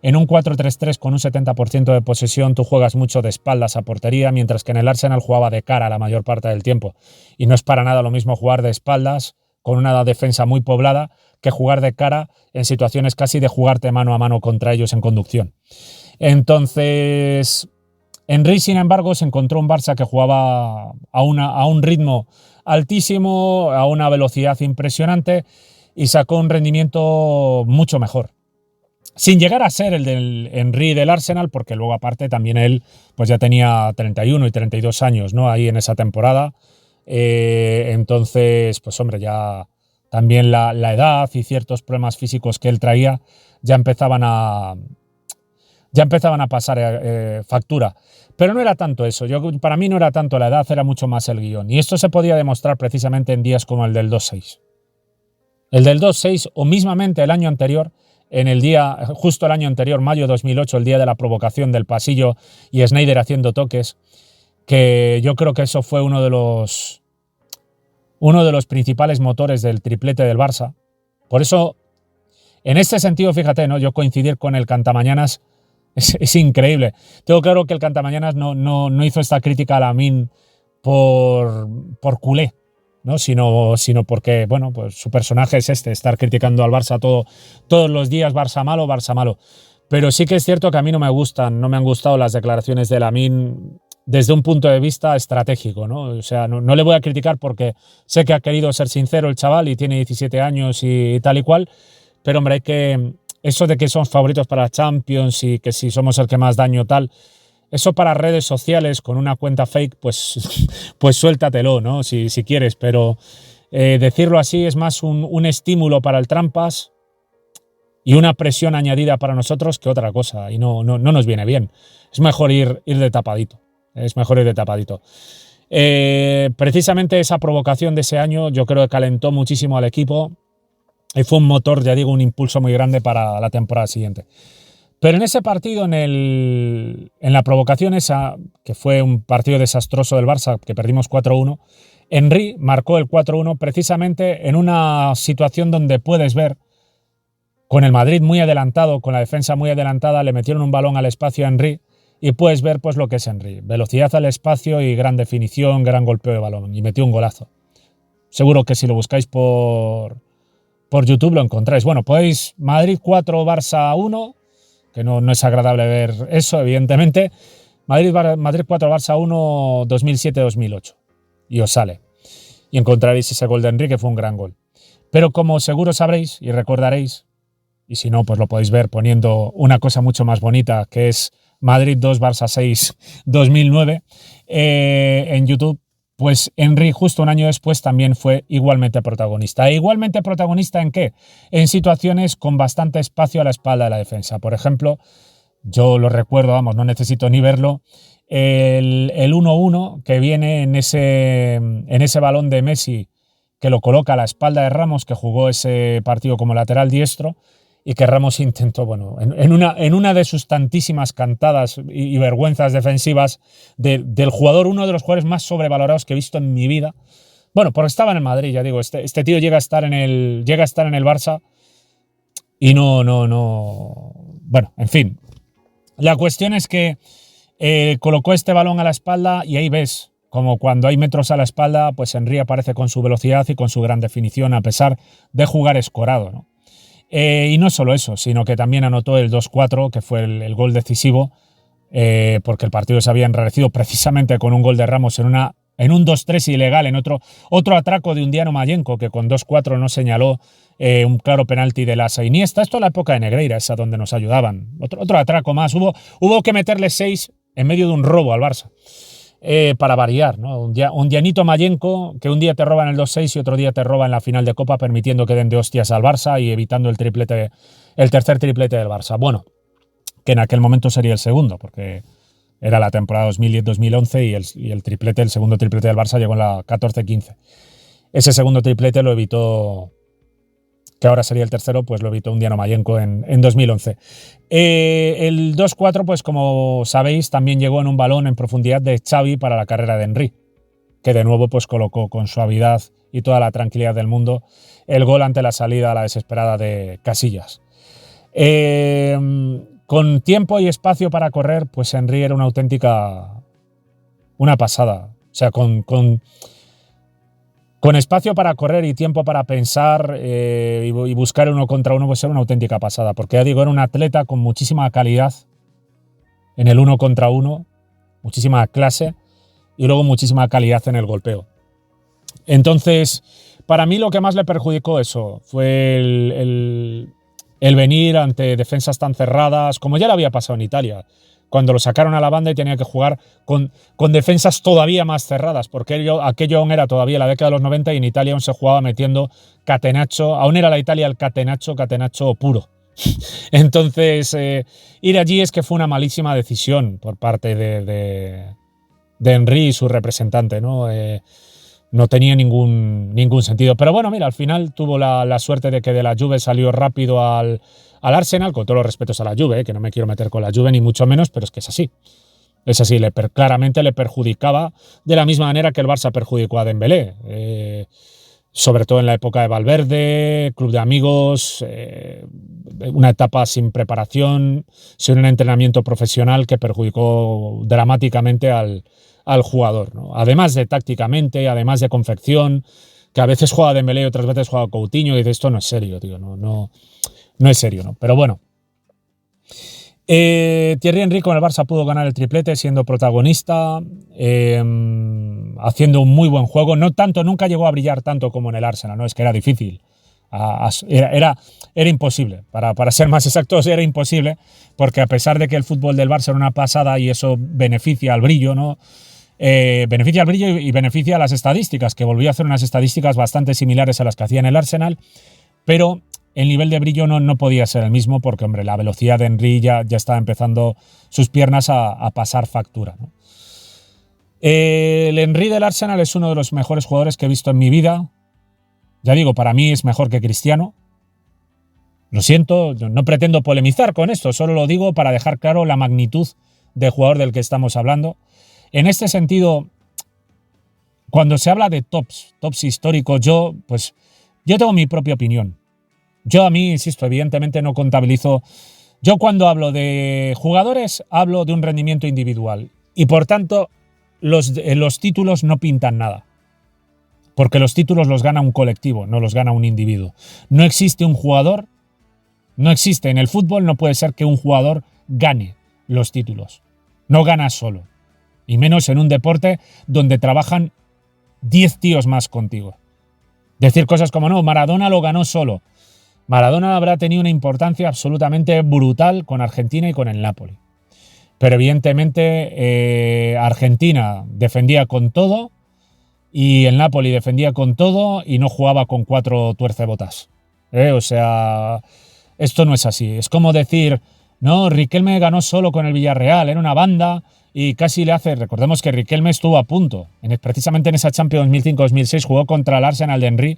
en un 4-3-3 con un 70% de posesión tú juegas mucho de espaldas a portería, mientras que en el Arsenal jugaba de cara la mayor parte del tiempo. Y no es para nada lo mismo jugar de espaldas con una defensa muy poblada que jugar de cara en situaciones casi de jugarte mano a mano contra ellos en conducción. Entonces, Henry, sin embargo, se encontró un Barça que jugaba a un ritmo altísimo, a una velocidad impresionante, y sacó un rendimiento mucho mejor. Sin llegar a ser el del Henry del Arsenal, porque luego aparte también él pues ya tenía 31 y 32 años, ¿no?, ahí en esa temporada. Entonces, pues hombre, ya también la edad y ciertos problemas físicos que él traía ya empezaban a pasar factura. Pero no era tanto eso. Para mí no era tanto la edad, era mucho más el guión. Y esto se podía demostrar precisamente en días como el del 2-6. El del 2-6, o mismamente el año anterior, justo el año anterior, mayo de 2008, el día de la provocación del pasillo y Sneijder haciendo toques, que yo creo que eso fue uno de los principales motores del triplete del Barça. Por eso, en este sentido, fíjate, ¿no?, yo coincidir con el Cantamañanas es increíble. Tengo claro que el Cantamañanas no hizo esta crítica a Lamine por culé, ¿no?, sino porque, bueno, pues su personaje es estar criticando al Barça todos los días, Barça malo, Barça malo. Pero sí que es cierto que a mí no me han gustado las declaraciones de Lamine desde un punto de vista estratégico, ¿no? O sea, no le voy a criticar porque sé que ha querido ser sincero el chaval y tiene 17 años y tal y cual, pero hombre, eso de que somos favoritos para la Champions y que si somos el que más daño tal, eso para redes sociales con una cuenta fake, pues suéltatelo, ¿no?, si quieres, pero decirlo así es más un estímulo para el trampas y una presión añadida para nosotros que otra cosa, y no nos viene bien. Es mejor ir de tapadito. Es mejor ir de tapadito. Precisamente esa provocación de ese año yo creo que calentó muchísimo al equipo y fue un motor, ya digo, un impulso muy grande para la temporada siguiente. Pero en ese partido, en la provocación esa, que fue un partido desastroso del Barça, que perdimos 4-1, Henry marcó el 4-1 precisamente en una situación donde puedes ver, con el Madrid muy adelantado, con la defensa muy adelantada, le metieron un balón al espacio a Henry y puedes ver pues lo que es Henry. Velocidad al espacio y gran definición, gran golpeo de balón. Y metió un golazo. Seguro que si lo buscáis por YouTube lo encontráis. Bueno, podéis Madrid 4, Barça 1, que no es agradable ver eso, evidentemente. Madrid 4, Barça 1, 2007-2008. Y os sale. Y encontraréis ese gol de Henry, que fue un gran gol. Pero como seguro sabréis y recordaréis, y si no, pues lo podéis ver poniendo una cosa mucho más bonita, que es Madrid 2, Barça 6, 2009, en YouTube, pues Henry justo un año después también fue igualmente protagonista. ¿E igualmente protagonista en qué? En situaciones con bastante espacio a la espalda de la defensa. Por ejemplo, yo lo recuerdo, vamos, no necesito ni verlo, el 1-1 que viene en ese balón de Messi, que lo coloca a la espalda de Ramos, que jugó ese partido como lateral diestro, y que Ramos intentó, bueno, en una de sus tantísimas cantadas y vergüenzas defensivas del jugador, uno de los jugadores más sobrevalorados que he visto en mi vida. Bueno, porque estaba en el Madrid, ya digo, este tío llega a estar en el Barça y no. Bueno, en fin. La cuestión es que colocó este balón a la espalda y ahí ves, como cuando hay metros a la espalda, pues Henry aparece con su velocidad y con su gran definición, a pesar de jugar escorado, ¿no? Y no solo eso, sino que también anotó el 2-4, que fue el gol decisivo, porque el partido se había enrarecido precisamente con un gol de Ramos en un 2-3 ilegal, en otro atraco de Undiano Mayenco, que con 2-4 no señaló un claro penalti de Lasa Iniesta. Esto es la época de Negreira, esa donde nos ayudaban. Otro atraco más. Hubo que meterle 6 en medio de un robo al Barça. Para variar, ¿no? Un Dianito Mayenco, que un día te roba en el 2-6 y otro día te roba en la final de Copa, permitiendo que den de hostias al Barça y evitando el tercer triplete del Barça. Bueno, que en aquel momento sería el segundo, porque era la temporada 2010-2011 y el segundo triplete del Barça llegó en la 14-15. Ese segundo triplete lo evitó, que ahora sería el tercero, pues lo evitó Undiano Mayenco en 2011. El 2-4, pues como sabéis, también llegó en un balón en profundidad de Xavi para la carrera de Henry, que de nuevo pues colocó con suavidad y toda la tranquilidad del mundo el gol ante la salida a la desesperada de Casillas. Con tiempo y espacio para correr, pues Henry era una pasada. O sea, con espacio para correr y tiempo para pensar y buscar uno contra uno, pues era una auténtica pasada. Porque ya digo, era un atleta con muchísima calidad en el uno contra uno, muchísima clase y luego muchísima calidad en el golpeo. Entonces, para mí lo que más le perjudicó eso fue el venir ante defensas tan cerradas, como ya le había pasado en Italia, cuando lo sacaron a la banda y tenía que jugar con defensas todavía más cerradas, porque aquello aún era todavía la década de los 90 y en Italia aún se jugaba metiendo catenaccio, aún era la Italia el catenaccio puro. Entonces, ir allí es que fue una malísima decisión por parte de Henry y su representante, ¿no? No tenía ningún sentido. Pero bueno, mira, al final tuvo la suerte de que de la Juve salió rápido al Arsenal, con todos los respetos a la Juve, que no me quiero meter con la Juve ni mucho menos, pero es que es así. Es así, claramente le perjudicaba de la misma manera que el Barça perjudicó a Dembélé. Sobre todo en la época de Valverde, club de amigos, una etapa sin preparación, sin un entrenamiento profesional que perjudicó dramáticamente al jugador, ¿no? Además de tácticamente, además de confección, que a veces juega Dembélé y otras veces juega Coutinho y dice esto no es serio, tío, no es serio, ¿no? Pero bueno. Thierry Henry con el Barça pudo ganar el triplete siendo protagonista, haciendo un muy buen juego. No tanto, nunca llegó a brillar tanto como en el Arsenal, ¿no? Es que era difícil. Era imposible, para ser más exactos, era imposible, porque a pesar de que el fútbol del Barça era una pasada y eso beneficia al brillo, ¿no? Beneficia al brillo y beneficia a las estadísticas, que volvió a hacer unas estadísticas bastante similares a las que hacía en el Arsenal, pero el nivel de brillo no podía ser el mismo porque, hombre, la velocidad de Henry ya estaba empezando sus piernas a pasar factura, ¿no? El Henry del Arsenal es uno de los mejores jugadores que he visto en mi vida. Ya digo, para mí es mejor que Cristiano. Lo siento, no pretendo polemizar con esto, solo lo digo para dejar claro la magnitud de jugador del que estamos hablando. En este sentido, cuando se habla de tops históricos, yo tengo mi propia opinión. Yo a mí, insisto, evidentemente no contabilizo. Yo cuando hablo de jugadores, hablo de un rendimiento individual. Y por tanto, los títulos no pintan nada. Porque los títulos los gana un colectivo, no los gana un individuo. No existe un jugador, no existe en el fútbol, no puede ser que un jugador gane los títulos. No gana solo. Y menos en un deporte donde trabajan 10 tíos más contigo. Decir cosas como no, Maradona lo ganó solo. Maradona habrá tenido una importancia absolutamente brutal con Argentina y con el Napoli. Pero evidentemente Argentina defendía con todo y el Napoli defendía con todo y no jugaba con 4 tuercebotas. O sea, esto no es así. Es como decir, no, Riquelme ganó solo con el Villarreal, era una banda y casi le hace. Recordemos que Riquelme estuvo a punto. Precisamente en esa Champions 2005-2006 jugó contra el Arsenal de Henry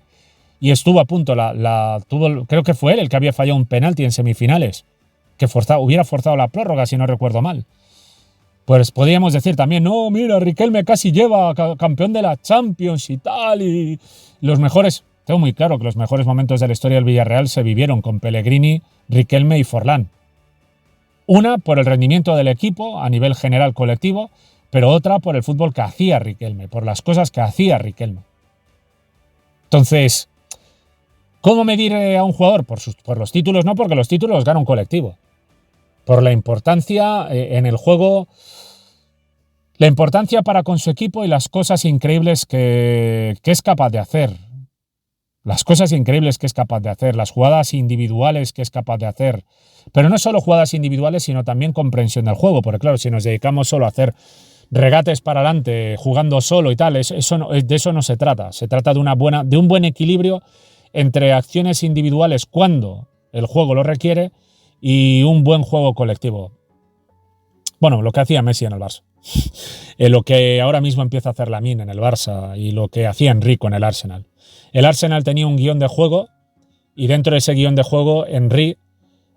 y estuvo a punto. Creo que fue él el que había fallado un penalti en semifinales, que hubiera forzado la prórroga, si no recuerdo mal. Pues podríamos decir también, no, mira, Riquelme casi lleva campeón de la Champions y tal, y los mejores. Tengo muy claro que los mejores momentos de la historia del Villarreal se vivieron con Pellegrini, Riquelme y Forlán. Una por el rendimiento del equipo a nivel general colectivo, pero otra por el fútbol que hacía Riquelme, por las cosas que hacía Riquelme. Entonces, ¿cómo medir a un jugador? Por los títulos no, porque los títulos los gana un colectivo. Por la importancia en el juego, la importancia para con su equipo y las cosas increíbles que es capaz de hacer. Las cosas increíbles que es capaz de hacer, las jugadas individuales que es capaz de hacer. Pero no solo jugadas individuales, sino también comprensión del juego. Porque claro, si nos dedicamos solo a hacer regates para adelante, jugando solo y tal, de eso no se trata. Se trata de un buen equilibrio entre acciones individuales cuando el juego lo requiere y un buen juego colectivo. Bueno, lo que hacía Messi en el Barça. Lo que ahora mismo empieza a hacer Lamine en el Barça y lo que hacía Henry en el Arsenal. El Arsenal tenía un guión de juego y dentro de ese guión de juego Henry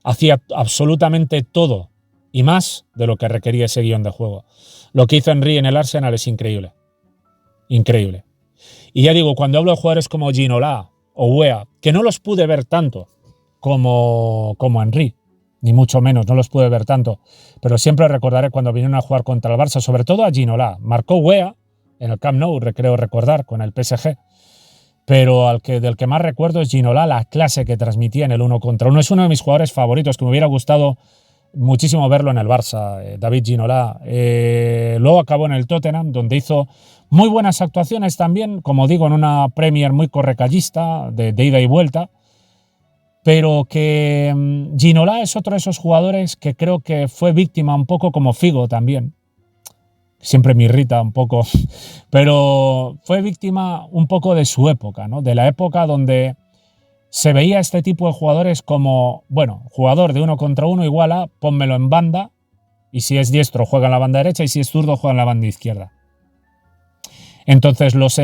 hacía absolutamente todo y más de lo que requería ese guión de juego. Lo que hizo Henry en el Arsenal es increíble. Increíble. Y ya digo, cuando hablo de jugadores como Ginola o Weah, que no los pude ver tanto como Henry, ni mucho menos, no los pude ver tanto, pero siempre recordaré cuando vinieron a jugar contra el Barça, sobre todo a Ginola. Marcó Weah en el Camp Nou, creo recordar, con el PSG, pero del que más recuerdo es Ginola, la clase que transmitía en el 1 contra 1. Es uno de mis jugadores favoritos, que me hubiera gustado muchísimo verlo en el Barça, David Ginola. Luego acabó en el Tottenham, donde hizo muy buenas actuaciones también, como digo, en una Premier muy correcallista, de ida y vuelta, pero que Ginola es otro de esos jugadores que creo que fue víctima un poco como Figo también. Siempre me irrita un poco, pero fue víctima un poco de su época, ¿no? De la época donde se veía este tipo de jugadores como, bueno, jugador de 1 contra 1 igual a pónmelo en banda y si es diestro juega en la banda derecha y si es zurdo juega en la banda izquierda. Entonces los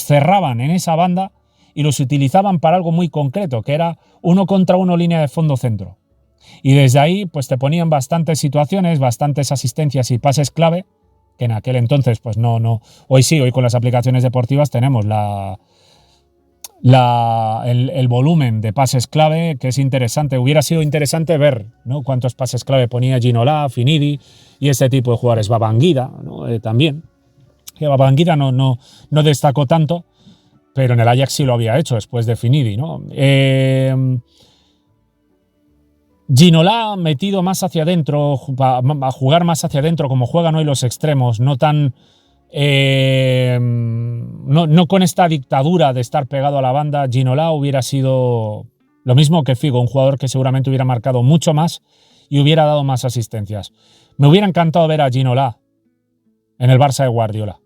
cerraban en esa banda y los utilizaban para algo muy concreto, que era 1 contra 1 línea de fondo centro. Y desde ahí pues te ponían bastantes situaciones, bastantes asistencias y pases clave, que en aquel entonces pues no. Hoy sí, hoy con las aplicaciones deportivas tenemos el volumen de pases clave, que es interesante. Hubiera sido interesante ver, ¿no?, cuántos pases clave ponía Ginola, Finidi y este tipo de jugadores. Babangida, ¿no? También. Que Babangida no destacó tanto, pero en el Ajax sí lo había hecho después de Finidi, ¿no? Ginola metido más hacia adentro, a jugar más hacia adentro como juegan hoy los extremos, no tan no con esta dictadura de estar pegado a la banda. Ginola hubiera sido lo mismo que Figo, un jugador que seguramente hubiera marcado mucho más y hubiera dado más asistencias. Me hubiera encantado ver a Ginola en el Barça de Guardiola.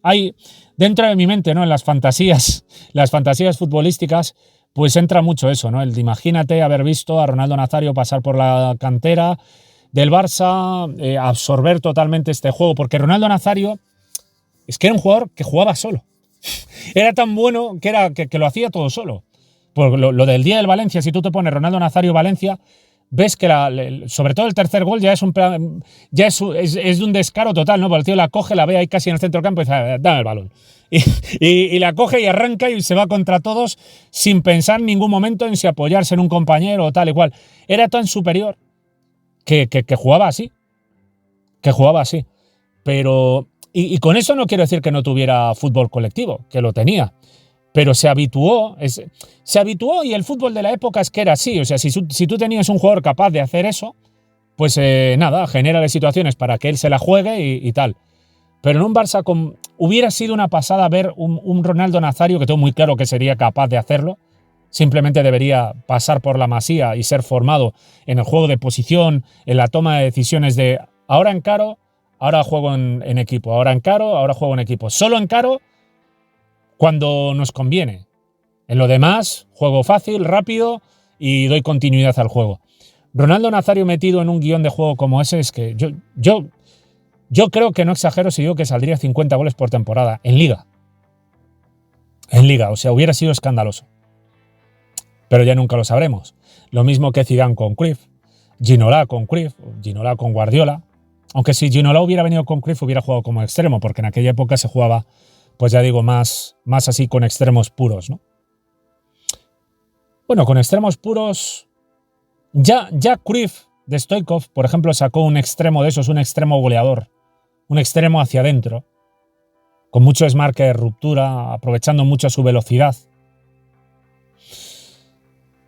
Hay dentro de mi mente, ¿no?, en las fantasías futbolísticas, pues entra mucho eso, ¿no? El de imagínate haber visto a Ronaldo Nazario pasar por la cantera del Barça, absorber totalmente este juego, porque Ronaldo Nazario Es que era un jugador que jugaba solo. Era tan bueno que lo hacía todo solo. Por lo del día del Valencia, si tú te pones Ronaldo Nazario Valencia, ves que sobre todo el tercer gol ya es de un descaro total, ¿no? Porque el tío la coge, la ve ahí casi en el centro del campo y dice, dame el balón. Y la coge y arranca y se va contra todos sin pensar en ningún momento en si apoyarse en un compañero o tal y cual. Era tan superior que jugaba así. Que jugaba así. Pero... Y con eso no quiero decir que no tuviera fútbol colectivo, que lo tenía. Pero se habituó y el fútbol de la época es que era así. O sea, si tú tenías un jugador capaz de hacer eso, pues nada, genérale situaciones para que él se la juegue y tal. Pero en un Barça hubiera sido una pasada ver un Ronaldo Nazario, que tengo muy claro que sería capaz de hacerlo. Simplemente debería pasar por la masía y ser formado en el juego de posición, en la toma de decisiones de ahora encaro, ahora juego en equipo, ahora encaro, ahora juego en equipo. Solo encaro cuando nos conviene. En lo demás, juego fácil, rápido y doy continuidad al juego. Ronaldo Nazario metido en un guión de juego como ese es que yo creo que no exagero si digo que saldría 50 goles por temporada en Liga. En Liga, o sea, hubiera sido escandaloso. Pero ya nunca lo sabremos. Lo mismo que Zidane con Cruyff, Ginola con Cruyff, Ginola con Guardiola. Aunque si Ginola hubiera venido con Cruyff hubiera jugado como extremo, porque en aquella época se jugaba, pues ya digo, más así con extremos puros, ¿no? Bueno, con extremos puros, ya Cruyff de Stoichkov, por ejemplo, sacó un extremo de esos, un extremo goleador, un extremo hacia adentro, con mucho desmarque de ruptura, aprovechando mucho su velocidad.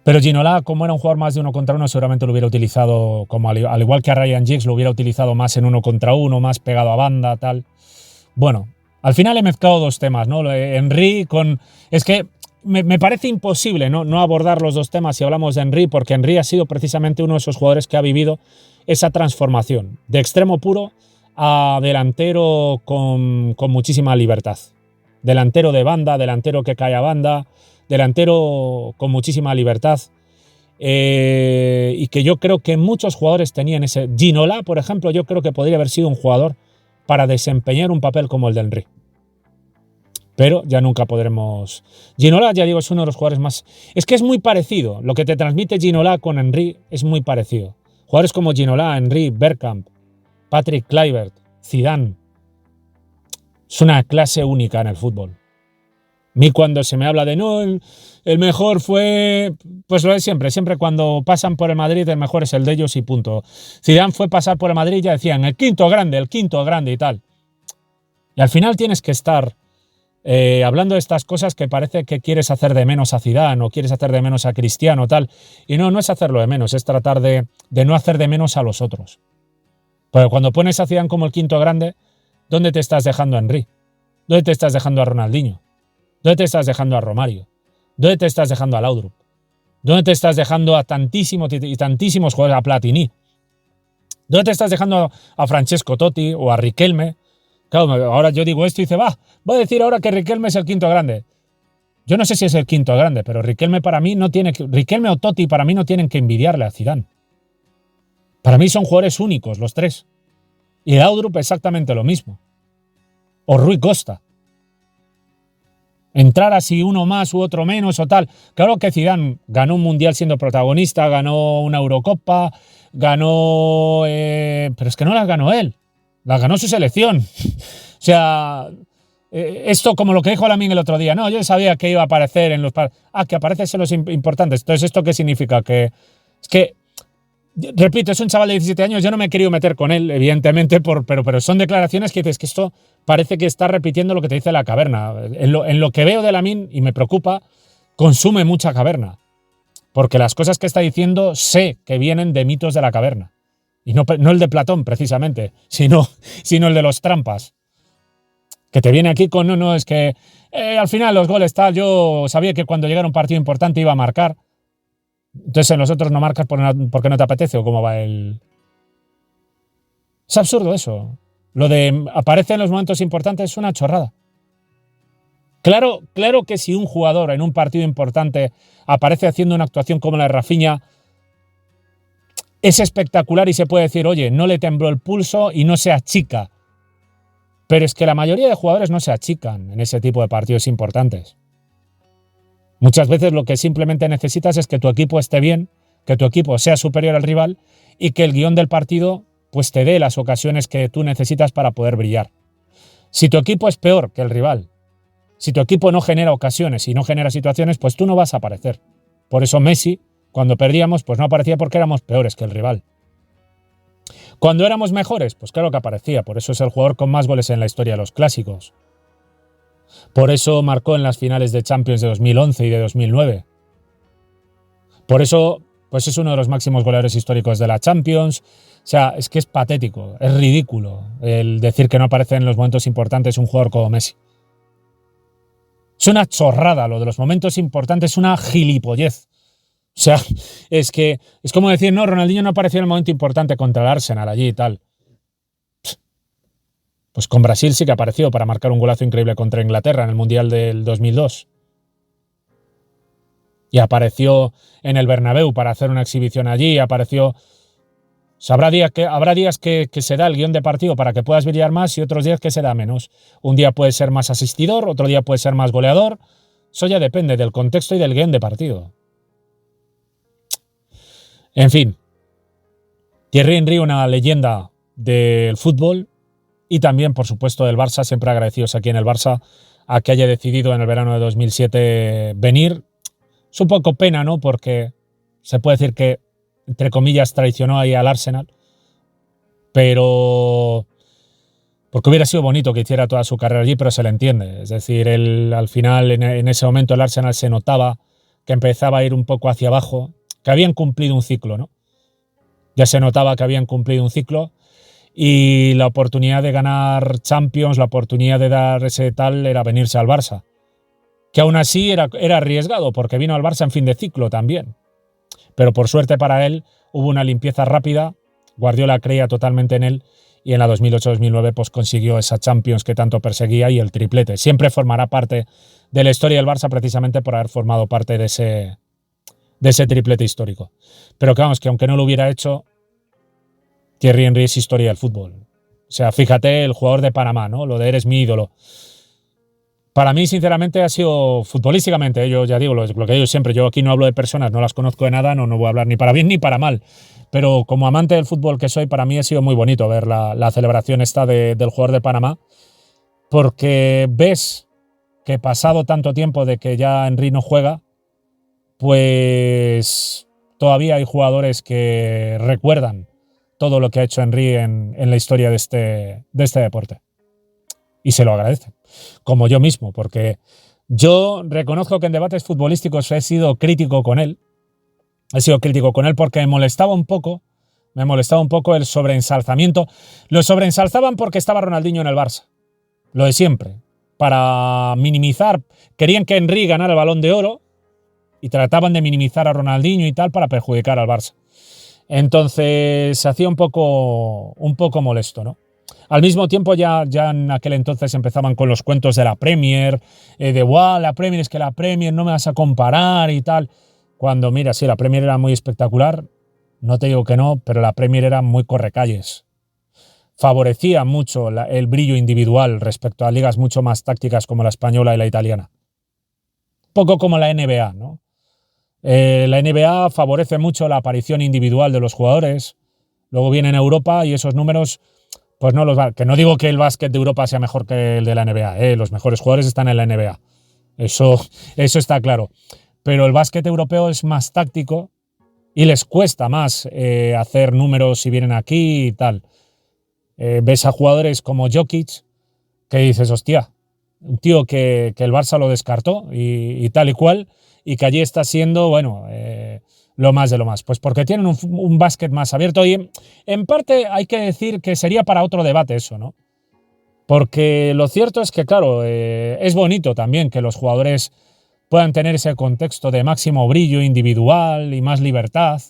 Pero Ginola, como era un jugador más de uno contra uno, seguramente lo hubiera utilizado, como al igual que a Ryan Giggs, lo hubiera utilizado más en uno contra uno, más pegado a banda, tal. Bueno, al final he mezclado dos temas, ¿no? Henry con... Es que me parece imposible no abordar los dos temas si hablamos de Henry, porque Henry ha sido precisamente uno de esos jugadores que ha vivido esa transformación de extremo puro a delantero con muchísima libertad. Delantero de banda, delantero que cae a banda, delantero con muchísima libertad. Y que yo creo que muchos jugadores tenían ese... Ginola, por ejemplo, yo creo que podría haber sido un jugador para desempeñar un papel como el de Henry. Pero ya nunca podremos... Ginola, ya digo, es uno de los jugadores más... Es que es muy parecido. Lo que te transmite Ginola con Henry es muy parecido. Jugadores como Ginola, Henry, Bergkamp, Patrick Kluivert, Zidane. Es una clase única en el fútbol. A mí cuando se me habla de no, el mejor fue... Pues lo de siempre. Siempre cuando pasan por el Madrid, el mejor es el de ellos y punto. Zidane fue pasar por el Madrid y ya decían el quinto grande y tal. Y al final tienes que estar... hablando de estas cosas que parece que quieres hacer de menos a Zidane o quieres hacer de menos a Cristiano tal, y no es hacerlo de menos, es tratar de no hacer de menos a los otros. Pero cuando pones a Zidane como el quinto grande, ¿dónde te estás dejando a Henry? ¿Dónde te estás dejando a Ronaldinho? ¿Dónde te estás dejando a Romario? ¿Dónde te estás dejando a Laudrup? ¿Dónde te estás dejando a tantísimos jugadores, a Platini? ¿Dónde te estás dejando a Francesco Totti o a Riquelme? Claro, ahora yo digo esto y dice, voy a decir ahora que Riquelme es el quinto grande. Yo no sé si es el quinto grande, pero Riquelme o Totti para mí no tienen que envidiarle a Zidane. Para mí son jugadores únicos, los tres. Y Laudrup exactamente lo mismo. O Rui Costa. Entrar así uno más u otro menos o tal. Claro que Zidane ganó un mundial siendo protagonista, ganó una Eurocopa, ganó... pero es que no las ganó él. Las ganó su selección. O sea, esto como lo que dijo Lamine el otro día. No, yo sabía que iba a aparecer en los... que aparece en los importantes. Entonces, ¿esto qué significa? Que es que, repito, es un chaval de 17 años. Yo no me he querido meter con él, evidentemente, pero son declaraciones que dices que esto parece que está repitiendo lo que te dice la caverna. En lo que veo de Lamine, y me preocupa, consume mucha caverna. Porque las cosas que está diciendo sé que vienen de mitos de la caverna. Y no el de Platón, precisamente, sino el de los trampas. Que te viene aquí con, no, es que al final los goles tal, yo sabía que cuando llegara un partido importante iba a marcar. Entonces en los otros no marcas porque no te apetece, o cómo va el... Es absurdo eso. Lo de aparece en los momentos importantes es una chorrada. Claro que si un jugador en un partido importante aparece haciendo una actuación como la de Rafinha, es espectacular y se puede decir, oye, no le tembló el pulso y no se achica. Pero es que la mayoría de jugadores no se achican en ese tipo de partidos importantes. Muchas veces lo que simplemente necesitas es que tu equipo esté bien, que tu equipo sea superior al rival y que el guión del partido pues te dé las ocasiones que tú necesitas para poder brillar. Si tu equipo es peor que el rival, si tu equipo no genera ocasiones y no genera situaciones, pues tú no vas a aparecer. Por eso Messi, cuando perdíamos, pues no aparecía porque éramos peores que el rival. Cuando éramos mejores, pues claro que aparecía. Por eso es el jugador con más goles en la historia de los clásicos. Por eso marcó en las finales de Champions de 2011 y de 2009. Por eso pues es uno de los máximos goleadores históricos de la Champions. O sea, es que es patético, es ridículo el decir que no aparece en los momentos importantes un jugador como Messi. Es una chorrada lo de los momentos importantes, una gilipollez. O sea, es que es como decir, no, Ronaldinho no apareció en el momento importante contra el Arsenal allí y tal. Pues con Brasil sí que apareció para marcar un golazo increíble contra Inglaterra en el Mundial del 2002. Y apareció en el Bernabéu para hacer una exhibición allí, apareció... O sea, habrá días que se da el guión de partido para que puedas brillar más y otros días que se da menos. Un día puede ser más asistidor, otro día puede ser más goleador. Eso ya depende del contexto y del guión de partido. En fin, Thierry Henry, una leyenda del fútbol y también, por supuesto, del Barça. Siempre agradecidos aquí en el Barça a que haya decidido en el verano de 2007 venir. Es un poco pena, ¿no? Porque se puede decir que, entre comillas, traicionó ahí al Arsenal, pero porque hubiera sido bonito que hiciera toda su carrera allí, pero se le entiende. Es decir, él, al final, en ese momento, el Arsenal se notaba que empezaba a ir un poco hacia abajo, que habían cumplido un ciclo, ¿no? Ya se notaba que habían cumplido un ciclo y la oportunidad de ganar Champions, la oportunidad de dar ese tal, era venirse al Barça. Que aún así era arriesgado, porque vino al Barça en fin de ciclo también. Pero por suerte para él hubo una limpieza rápida, Guardiola creía totalmente en él y en la 2008-2009 pues consiguió esa Champions que tanto perseguía y el triplete. Siempre formará parte de la historia del Barça precisamente por haber formado parte de ese triplete histórico. Pero que vamos, que aunque no lo hubiera hecho, Thierry Henry es historia del fútbol. O sea, fíjate el jugador de Panamá, ¿no? Lo de eres mi ídolo. Para mí, sinceramente, ha sido futbolísticamente, yo ya digo, lo que digo siempre, yo aquí no hablo de personas, no las conozco de nada, no voy a hablar ni para bien ni para mal, pero como amante del fútbol que soy, para mí ha sido muy bonito ver la celebración esta del jugador de Panamá, porque ves que pasado tanto tiempo de que ya Henry no juega, pues todavía hay jugadores que recuerdan todo lo que ha hecho Henry en la historia de este deporte. Y se lo agradecen, como yo mismo, porque yo reconozco que en debates futbolísticos he sido crítico con él. He sido crítico con él porque me molestaba un poco el sobreensalzamiento. Lo sobreensalzaban porque estaba Ronaldinho en el Barça, lo de siempre, para minimizar. Querían que Henry ganara el Balón de Oro y trataban de minimizar a Ronaldinho y tal para perjudicar al Barça. Entonces se hacía un poco molesto, ¿no? Al mismo tiempo ya en aquel entonces empezaban con los cuentos de la Premier, de wow, la Premier es que la Premier no me vas a comparar y tal. Cuando mira, sí, la Premier era muy espectacular, no te digo que no, pero la Premier era muy correcalles. Favorecía mucho el brillo individual respecto a ligas mucho más tácticas como la española y la italiana. Poco como la NBA, ¿no? La NBA favorece mucho la aparición individual de los jugadores. Luego viene en Europa y esos números... Pues no los va. Que no digo que el básquet de Europa sea mejor que el de la NBA, los mejores jugadores están en la NBA. Eso está claro. Pero el básquet europeo es más táctico y les cuesta más hacer números si vienen aquí y tal. Ves a jugadores como Jokic que dices, hostia, un tío que el Barça lo descartó y tal y cual, y que allí está siendo, bueno, lo más de lo más. Pues porque tienen un básquet más abierto y en parte hay que decir que sería para otro debate eso, ¿no? Porque lo cierto es que, claro, es bonito también que los jugadores puedan tener ese contexto de máximo brillo individual y más libertad,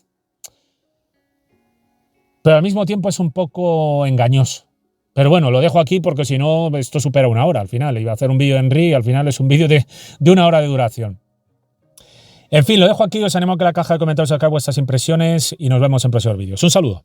pero al mismo tiempo es un poco engañoso. Pero bueno, lo dejo aquí porque si no esto supera una hora al final. Iba a hacer un vídeo de Henry y al final es un vídeo de una hora de duración. En fin, lo dejo aquí, os animo a que en la caja de comentarios saquéis vuestras impresiones y nos vemos en próximos vídeos. Un saludo.